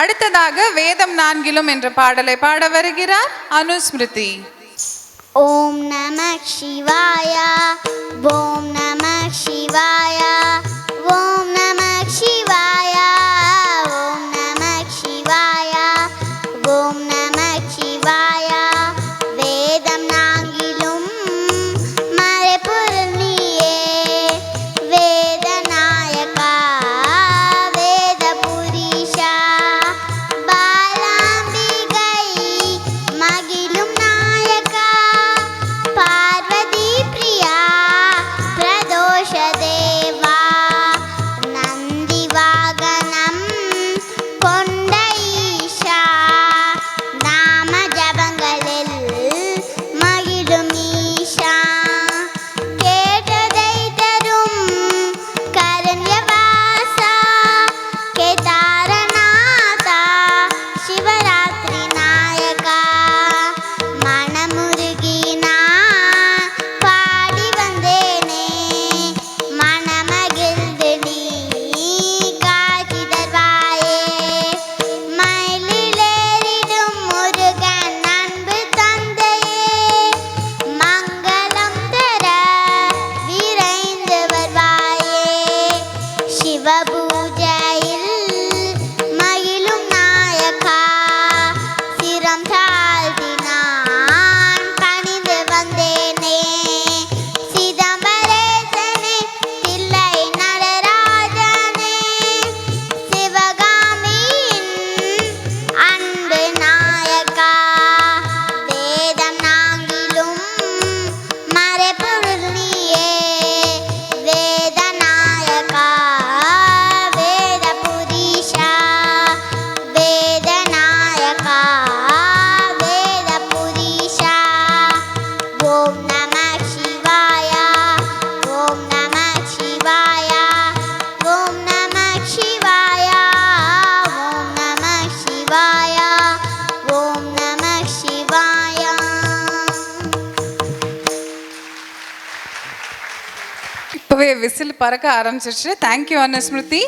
அடுத்ததாக வேதம் நான்கிலும் என்ற பாடலை பாட வருகிறார் அனுஸ்மிருதி. ஓம் நம சிவாய, ஓம் நம சிவாய, ஓம் நம சிவாய, ஓம் நம சிவாய, ஓம் நம சிவாய. வேதம் நான்கிலும் மறைபொருள் நீயே, வேத நாயகா, வேத புரீஷா, பாலாம்பிகை மகிழும் நாயகா, பார்வதி பிரியா, பிரதோஷ தேவா, நந்தி வாகனம் கொண்ட ஈஷா, நாம ஜபங்களில் மகிழும் ஈஷா, கேட்டதை தரும் கரண்யவாசா, கேதாரநாதா, சிவராத்திரி நாயகா, மனமுருகி நான் பாடி வந்தேனே, மனமகிழ்ந்து நீ காட்சி தருவாயே, மயிலிலேறிடும் முருகன் அன்பு தந்தையே, மங்களம் தர விரைந்து வருவாயே, சிவபூஜையில் மகிழும் நாயகா, சிரம் தாழ்த்தி நான் பணிந்து வந்தேனே, சிதம்பரேசனே, தில்லை நடராஜனே, சிவகாமியின் அன்பு நாயகா, வேதம் நான்கிலும் மறைபொருள் நீயே, வேத நாயகா, வேத புரீஷா, வேத நாயகா, வேத புரீஷா. ஓம் நம சிவாய, ஓம் நம சிவாய, ஓம் நம சிவாய, ஓம் நம சிவாய, ஓம் நம சிவாய. இப்பவே விசில் பறக்க ஆரம்பிச்சிருச்சு. தேங்க்யூ அனுஸ்மிருதி.